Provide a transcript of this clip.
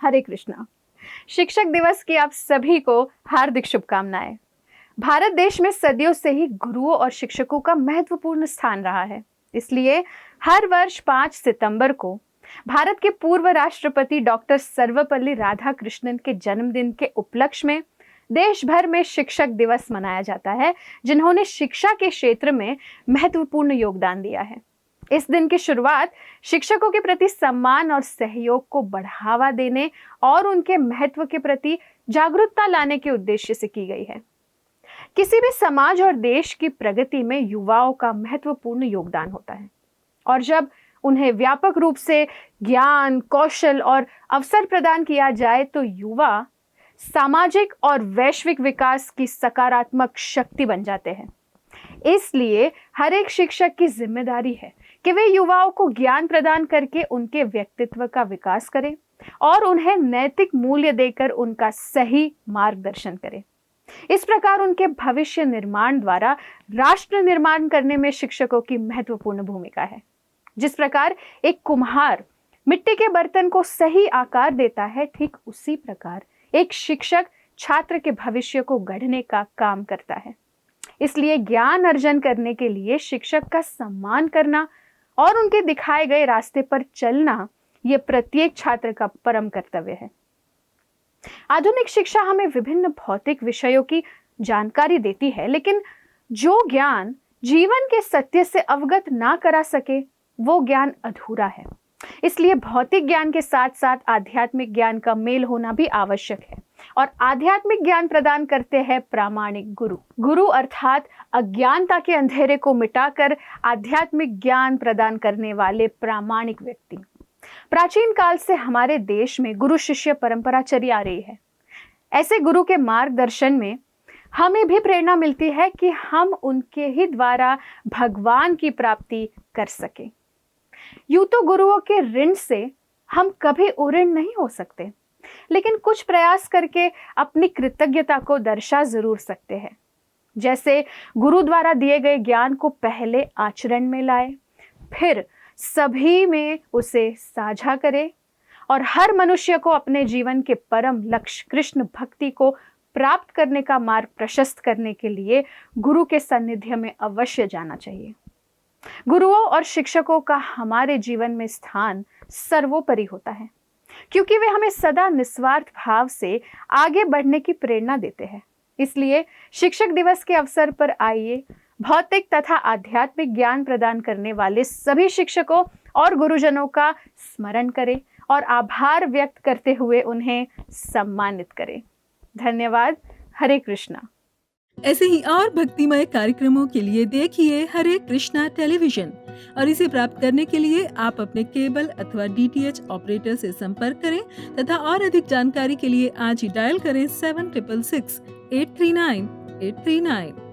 हरे कृष्णा। शिक्षक दिवस की आप सभी को हार्दिक शुभकामनाएं। भारत देश में सदियों से ही गुरुओं और शिक्षकों का महत्वपूर्ण स्थान रहा है। इसलिए हर वर्ष 5 सितंबर को भारत के पूर्व राष्ट्रपति डॉक्टर सर्वपल्ली राधाकृष्णन के जन्मदिन के उपलक्ष्य में देश भर में शिक्षक दिवस मनाया जाता है, जिन्होंने शिक्षा के क्षेत्र में महत्वपूर्ण योगदान दिया है। इस दिन की शुरुआत शिक्षकों के प्रति सम्मान और सहयोग को बढ़ावा देने और उनके महत्व के प्रति जागरूकता लाने के उद्देश्य से की गई है। किसी भी समाज और देश की प्रगति में युवाओं का महत्वपूर्ण योगदान होता है और जब उन्हें व्यापक रूप से ज्ञान, कौशल और अवसर प्रदान किया जाए तो युवा सामाजिक और वैश्विक विकास की सकारात्मक शक्ति बन जाते हैं। इसलिए हर एक शिक्षक की जिम्मेदारी है कि वे युवाओं को ज्ञान प्रदान करके उनके व्यक्तित्व का विकास करें और उन्हें नैतिक मूल्य देकर उनका सही मार्गदर्शन करें। इस प्रकार उनके भविष्य निर्माण द्वारा राष्ट्र निर्माण करने में शिक्षकों की महत्वपूर्ण भूमिका है। जिस प्रकार एक कुम्हार मिट्टी के बर्तन को सही आकार देता है, ठीक उसी प्रकार एक शिक्षक छात्र के भविष्य को गढ़ने का काम करता है। इसलिए ज्ञान अर्जन करने के लिए शिक्षक का सम्मान करना और उनके दिखाए गए रास्ते पर चलना यह प्रत्येक छात्र का परम कर्तव्य है। आधुनिक शिक्षा हमें विभिन्न भौतिक विषयों की जानकारी देती है, लेकिन जो ज्ञान जीवन के सत्य से अवगत ना करा सके वो ज्ञान अधूरा है। इसलिए भौतिक ज्ञान के साथ साथ आध्यात्मिक ज्ञान का मेल होना भी आवश्यक है और आध्यात्मिक ज्ञान प्रदान करते हैं प्रामाणिक गुरु अर्थात अज्ञानता के अंधेरे को मिटाकर आध्यात्मिक ज्ञान प्रदान करने वाले प्रामाणिक व्यक्ति। प्राचीन काल से हमारे देश में गुरु शिष्य परंपरा चली आ रही है। ऐसे गुरु के मार्गदर्शन में हमें भी प्रेरणा मिलती है कि हम उनके ही द्वारा भगवान की प्राप्ति कर सके। यूं तो गुरुओं के ऋण से हम कभी उऋण नहीं हो सकते, लेकिन कुछ प्रयास करके अपनी कृतज्ञता को दर्शा जरूर सकते हैं। जैसे गुरु द्वारा दिए गए ज्ञान को पहले आचरण में लाए, फिर सभी में उसे साझा करें और हर मनुष्य को अपने जीवन के परम लक्ष्य कृष्ण भक्ति को प्राप्त करने का मार्ग प्रशस्त करने के लिए गुरु के सानिध्य में अवश्य जाना चाहिए। गुरुओं और शिक्षकों का हमारे जीवन में स्थान सर्वोपरि होता है, क्योंकि वे हमें सदा निस्वार्थ भाव से आगे बढ़ने की प्रेरणा देते हैं। इसलिए शिक्षक दिवस के अवसर पर आइए भौतिक तथा आध्यात्मिक ज्ञान प्रदान करने वाले सभी शिक्षकों और गुरुजनों का स्मरण करें और आभार व्यक्त करते हुए उन्हें सम्मानित करें। धन्यवाद। हरे कृष्णा। ऐसे ही और भक्तिमय कार्यक्रमों के लिए देखिए हरे कृष्णा टेलीविजन और इसे प्राप्त करने के लिए आप अपने केबल अथवा DTH ऑपरेटर से संपर्क करें तथा और अधिक जानकारी के लिए आज ही डायल करें 7666 839 839।